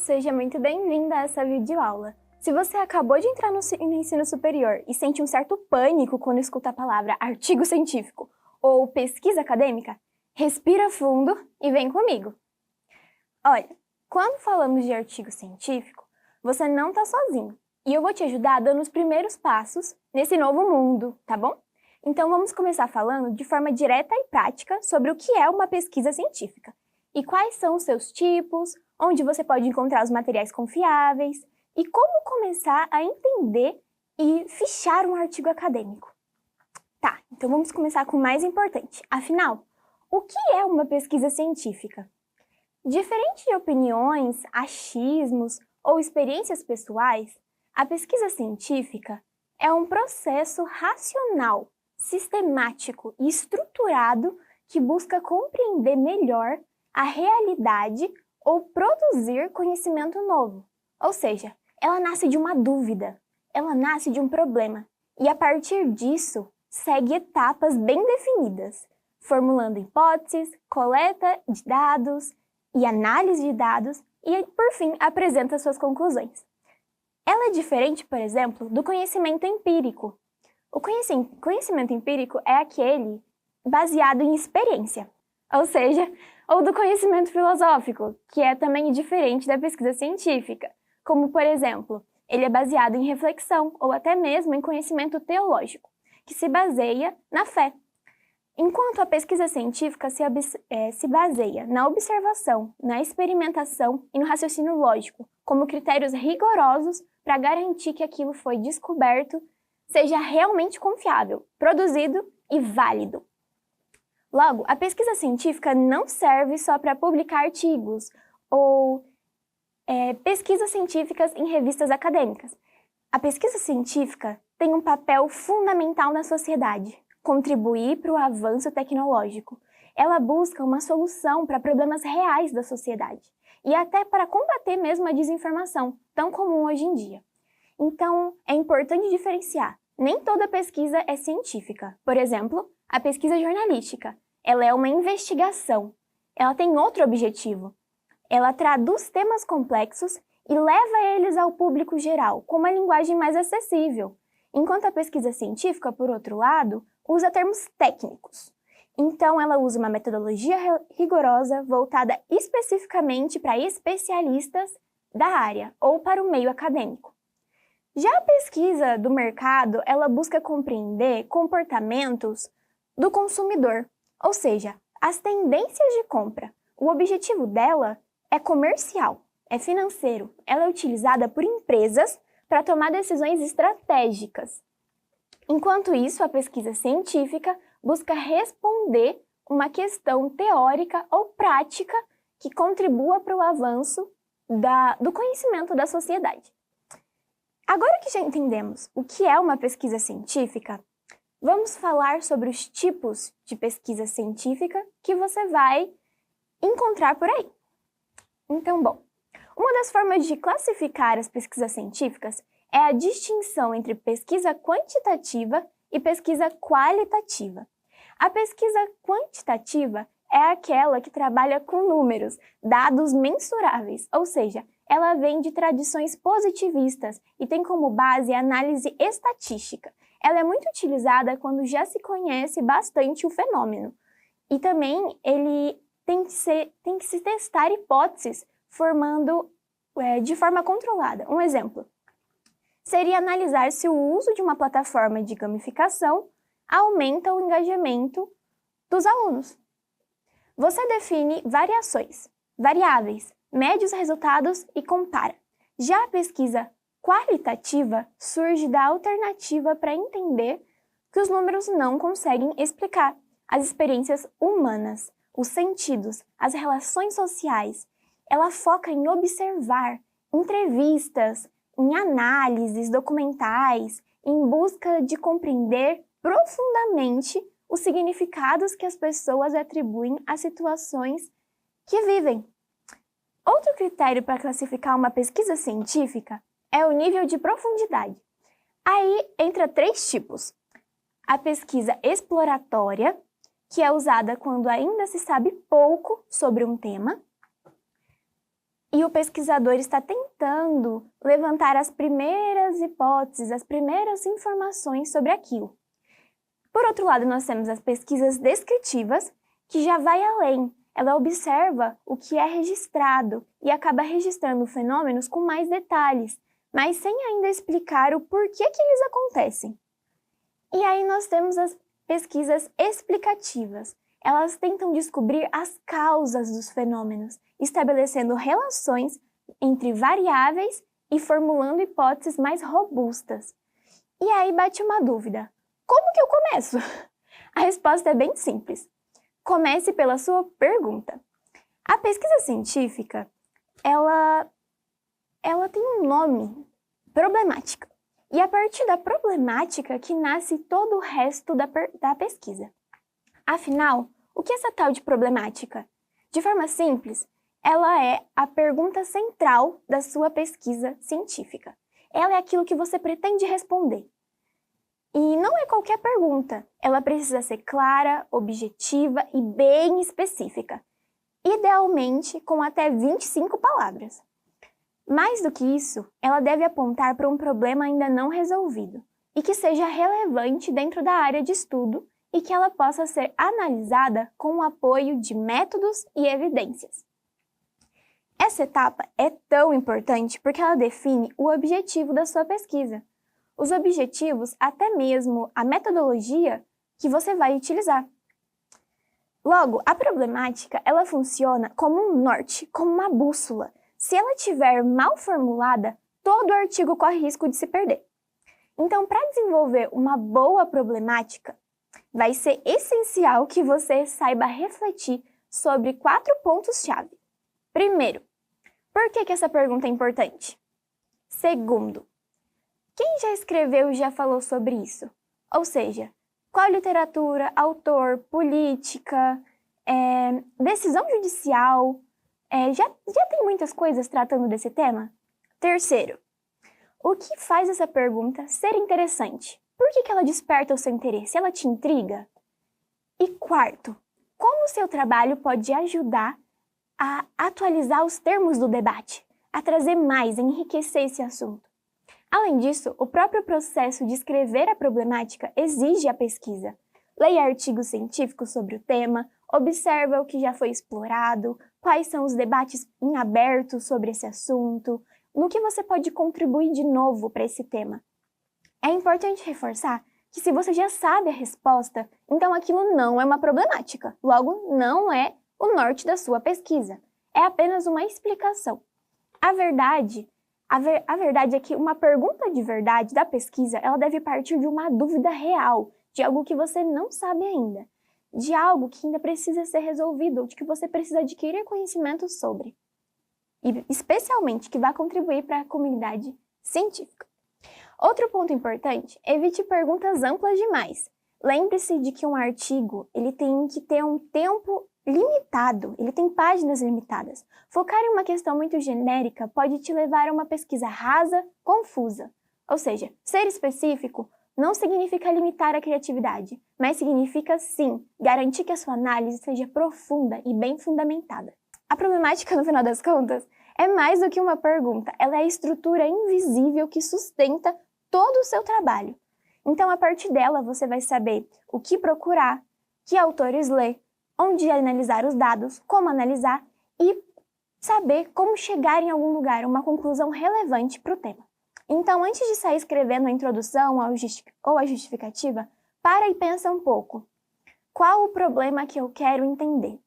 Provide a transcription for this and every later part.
Seja muito bem-vinda a essa videoaula. Se você acabou de entrar no ensino superior e sente um certo pânico quando escuta a palavra artigo científico ou pesquisa acadêmica, respira fundo e vem comigo. Olha, quando falamos de artigo científico, você não está sozinho e eu vou te ajudar dando os primeiros passos nesse novo mundo, tá bom? Então vamos começar falando de forma direta e prática sobre o que é uma pesquisa científica e quais são os seus tipos, onde você pode encontrar os materiais confiáveis e como começar a entender e fichar um artigo acadêmico. Tá, então vamos começar com o mais importante. Afinal, o que é uma pesquisa científica? Diferente de opiniões, achismos ou experiências pessoais, a pesquisa científica é um processo racional, sistemático e estruturado que busca compreender melhor a realidade ou produzir conhecimento novo. Ou seja, ela nasce de uma dúvida, ela nasce de um problema e a partir disso segue etapas bem definidas, formulando hipóteses, coleta de dados e análise de dados e, por fim, apresenta suas conclusões. Ela é diferente, por exemplo, do conhecimento empírico. O conhecimento empírico é aquele baseado em experiência, ou seja, ou do conhecimento filosófico, que é também diferente da pesquisa científica, como, por exemplo, ele é baseado em reflexão ou até mesmo em conhecimento teológico, que se baseia na fé. Enquanto a pesquisa científica se baseia na observação, na experimentação e no raciocínio lógico, como critérios rigorosos para garantir que aquilo foi descoberto seja realmente confiável, produzido e válido. Logo, a pesquisa científica não serve só para publicar artigos ou pesquisas científicas em revistas acadêmicas. A pesquisa científica tem um papel fundamental na sociedade, contribuir para o avanço tecnológico. Ela busca uma solução para problemas reais da sociedade e até para combater mesmo a desinformação, tão comum hoje em dia. Então, é importante diferenciar. Nem toda pesquisa é científica. Por exemplo, a pesquisa jornalística, ela é uma investigação. Ela tem outro objetivo. Ela traduz temas complexos e leva eles ao público geral, com uma linguagem mais acessível. Enquanto a pesquisa científica, por outro lado, usa termos técnicos. Então, ela usa uma metodologia rigorosa voltada especificamente para especialistas da área ou para o meio acadêmico. Já a pesquisa do mercado, ela busca compreender comportamentos do consumidor, ou seja, as tendências de compra. O objetivo dela é comercial, é financeiro. Ela é utilizada por empresas para tomar decisões estratégicas. Enquanto isso, a pesquisa científica busca responder uma questão teórica ou prática que contribua para o avanço do conhecimento da sociedade. Agora que já entendemos o que é uma pesquisa científica, vamos falar sobre os tipos de pesquisa científica que você vai encontrar por aí. Então, bom, uma das formas de classificar as pesquisas científicas é a distinção entre pesquisa quantitativa e pesquisa qualitativa. A pesquisa quantitativa é aquela que trabalha com números, dados mensuráveis, ou seja, ela vem de tradições positivistas e tem como base a análise estatística. Ela é muito utilizada quando já se conhece bastante o fenômeno. E também ele tem que se testar hipóteses formando de forma controlada. Um exemplo seria analisar se o uso de uma plataforma de gamificação aumenta o engajamento dos alunos. Você define variáveis, mede os resultados e compara. Já a pesquisa qualitativa surge da alternativa para entender que os números não conseguem explicar as experiências humanas, os sentidos, as relações sociais. Ela foca em observar entrevistas, em análises documentais, em busca de compreender profundamente os significados que as pessoas atribuem às situações que vivem. Outro critério para classificar uma pesquisa científica é o nível de profundidade. Aí entra 3 tipos. A pesquisa exploratória, que é usada quando ainda se sabe pouco sobre um tema. e o pesquisador está tentando levantar as primeiras hipóteses, as primeiras informações sobre aquilo. Por outro lado, nós temos as pesquisas descritivas, que já vai além. Ela observa o que é registrado e acaba registrando fenômenos com mais detalhes, mas sem ainda explicar o porquê que eles acontecem. E aí nós temos as pesquisas explicativas. Elas tentam descobrir as causas dos fenômenos, estabelecendo relações entre variáveis e formulando hipóteses mais robustas. E aí bate uma dúvida. Como que eu começo? A resposta é bem simples. Comece pela sua pergunta. A pesquisa científica, ela tem um nome, problemática. E é a partir da problemática que nasce todo o resto da pesquisa. Afinal, o que é essa tal de problemática? De forma simples, ela é a pergunta central da sua pesquisa científica. Ela é aquilo que você pretende responder. E não é qualquer pergunta, ela precisa ser clara, objetiva e bem específica. Idealmente, com até 25 palavras. Mais do que isso, ela deve apontar para um problema ainda não resolvido e que seja relevante dentro da área de estudo e que ela possa ser analisada com o apoio de métodos e evidências. Essa etapa é tão importante porque ela define o objetivo da sua pesquisa, os objetivos, até mesmo a metodologia que você vai utilizar. Logo, a problemática, ela funciona como um norte, como uma bússola. Se ela estiver mal formulada, todo o artigo corre risco de se perder. Então, para desenvolver uma boa problemática, vai ser essencial que você saiba refletir sobre 4 pontos-chave. Primeiro, por que essa pergunta é importante? Segundo, quem já escreveu e já falou sobre isso? Ou seja, qual literatura, autor, política, decisão judicial, já tem muitas coisas tratando desse tema? Terceiro, o que faz essa pergunta ser interessante? Por que ela desperta o seu interesse? Ela te intriga? E quarto, como o seu trabalho pode ajudar a atualizar os termos do debate, a trazer mais, a enriquecer esse assunto? Além disso, o próprio processo de escrever a problemática exige a pesquisa. Leia artigos científicos sobre o tema, observa o que já foi explorado, quais são os debates em aberto sobre esse assunto, no que você pode contribuir de novo para esse tema. É importante reforçar que se você já sabe a resposta, então aquilo não é uma problemática, logo não é o norte da sua pesquisa. É apenas uma explicação. A verdade é que uma pergunta de verdade da pesquisa, ela deve partir de uma dúvida real, de algo que você não sabe ainda, de algo que ainda precisa ser resolvido, ou de que você precisa adquirir conhecimento sobre. E especialmente que vai contribuir para a comunidade científica. Outro ponto importante, evite perguntas amplas demais. Lembre-se de que um artigo ele tem que ter um tempo limitado, ele tem páginas limitadas. Focar em uma questão muito genérica pode te levar a uma pesquisa rasa, confusa. Ou seja, ser específico não significa limitar a criatividade, mas significa, sim, garantir que a sua análise seja profunda e bem fundamentada. A problemática, no final das contas, é mais do que uma pergunta, ela é a estrutura invisível que sustenta todo o seu trabalho. Então, a partir dela, você vai saber o que procurar, que autores ler, onde analisar os dados, como analisar e saber como chegar em algum lugar, uma conclusão relevante para o tema. Então, antes de sair escrevendo a introdução ou a justificativa, para e pensa um pouco. Qual o problema que eu quero entender?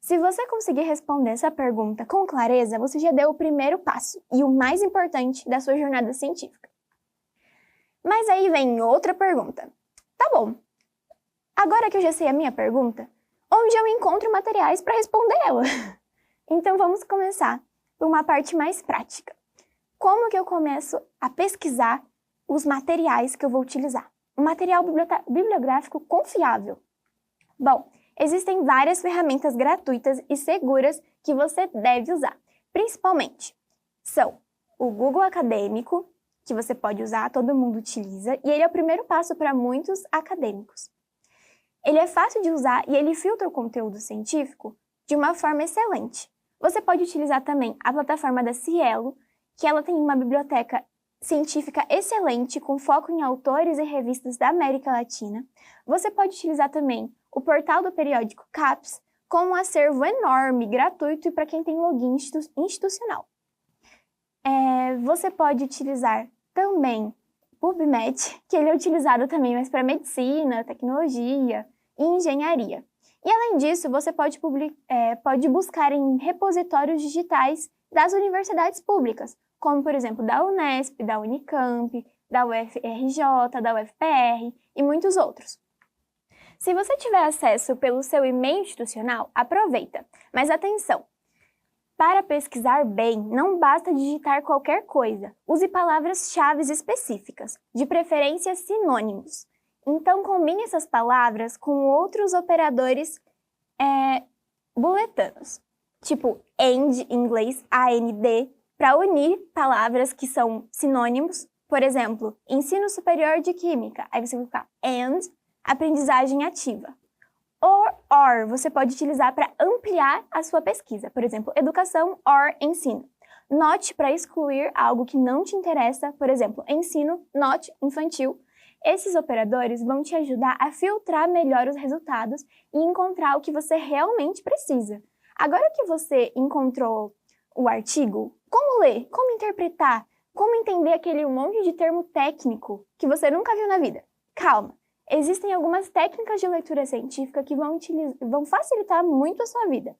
Se você conseguir responder essa pergunta com clareza, você já deu o primeiro passo e o mais importante da sua jornada científica. Mas aí vem outra pergunta. Tá bom, agora que eu já sei a minha pergunta, onde eu encontro materiais para responder ela? Então vamos começar por uma parte mais prática. Como que eu começo a pesquisar os materiais que eu vou utilizar? Um material bibliográfico confiável. Bom, existem várias ferramentas gratuitas e seguras que você deve usar. Principalmente, são o Google Acadêmico, que você pode usar, todo mundo utiliza, e ele é o primeiro passo para muitos acadêmicos. Ele é fácil de usar e ele filtra o conteúdo científico de uma forma excelente. Você pode utilizar também a plataforma da Cielo, que ela tem uma biblioteca científica excelente, com foco em autores e revistas da América Latina. Você pode utilizar também o portal do periódico CAPES, com um acervo enorme, gratuito e para quem tem login institucional. Você pode utilizar também PubMed, que ele é utilizado também mais para medicina, tecnologia e engenharia. E além disso, você pode buscar em repositórios digitais das universidades públicas, como por exemplo da Unesp, da Unicamp, da UFRJ, da UFPR e muitos outros. Se você tiver acesso pelo seu e-mail institucional, aproveita, mas atenção! Para pesquisar bem, não basta digitar qualquer coisa. Use palavras-chave específicas, de preferência sinônimos. Então, combine essas palavras com outros operadores buletanos, tipo AND, em inglês, AND, para unir palavras que são sinônimos. Por exemplo, ensino superior de química, aí você vai colocar AND, aprendizagem ativa. Or você pode utilizar para ampliar a sua pesquisa. Por exemplo, educação or ensino. Note para excluir algo que não te interessa, por exemplo, ensino, not, infantil. Esses operadores vão te ajudar a filtrar melhor os resultados e encontrar o que você realmente precisa. Agora que você encontrou o artigo, como ler, como interpretar, como entender aquele monte de termo técnico que você nunca viu na vida? Calma! Existem algumas técnicas de leitura científica que vão facilitar muito a sua vida.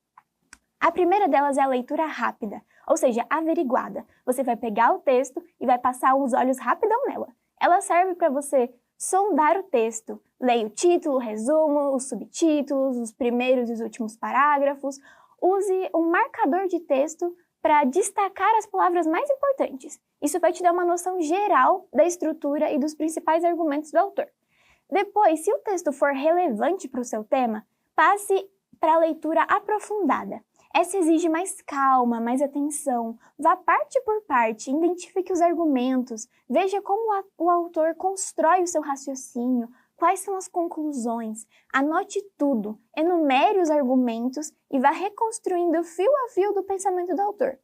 A primeira delas é a leitura rápida, ou seja, averiguada. Você vai pegar o texto e vai passar os olhos rapidão nela. Ela serve para você sondar o texto. Leia o título, o resumo, os subtítulos, os primeiros e os últimos parágrafos. Use um marcador de texto para destacar as palavras mais importantes. Isso vai te dar uma noção geral da estrutura e dos principais argumentos do autor. Depois, se o texto for relevante para o seu tema, passe para a leitura aprofundada. Essa exige mais calma, mais atenção. Vá parte por parte, identifique os argumentos, veja como o autor constrói o seu raciocínio, quais são as conclusões. Anote tudo, enumere os argumentos e vá reconstruindo fio a fio do pensamento do autor.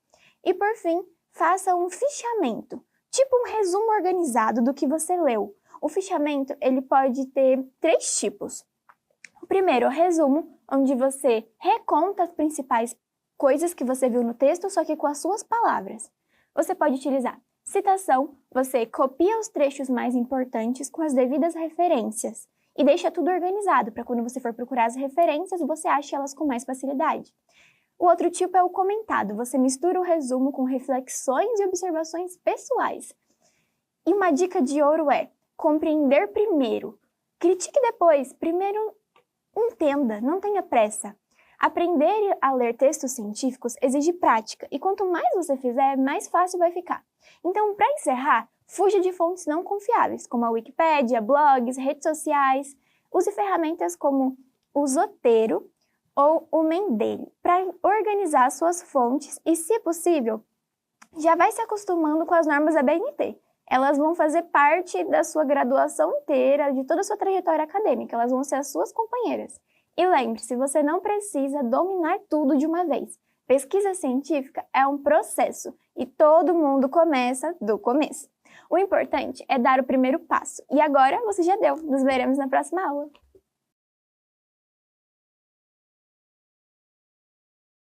E por fim, faça um fichamento, tipo um resumo organizado do que você leu. O fichamento, ele pode ter 3 tipos. O primeiro é o resumo, onde você reconta as principais coisas que você viu no texto, só que com as suas palavras. Você pode utilizar citação, você copia os trechos mais importantes com as devidas referências e deixa tudo organizado, para quando você for procurar as referências, você ache elas com mais facilidade. O outro tipo é o comentado, você mistura o resumo com reflexões e observações pessoais. E uma dica de ouro é compreender primeiro. Critique depois. Primeiro, entenda, não tenha pressa. Aprender a ler textos científicos exige prática, e quanto mais você fizer, mais fácil vai ficar. Então, para encerrar, fuja de fontes não confiáveis, como a Wikipédia, blogs, redes sociais. Use ferramentas como o Zotero ou o Mendeley para organizar suas fontes e, se possível, já vai se acostumando com as normas da BNT. Elas vão fazer parte da sua graduação inteira, de toda a sua trajetória acadêmica. Elas vão ser as suas companheiras. E lembre-se, você não precisa dominar tudo de uma vez. Pesquisa científica é um processo e todo mundo começa do começo. O importante é dar o primeiro passo. E agora você já deu. Nos veremos na próxima aula.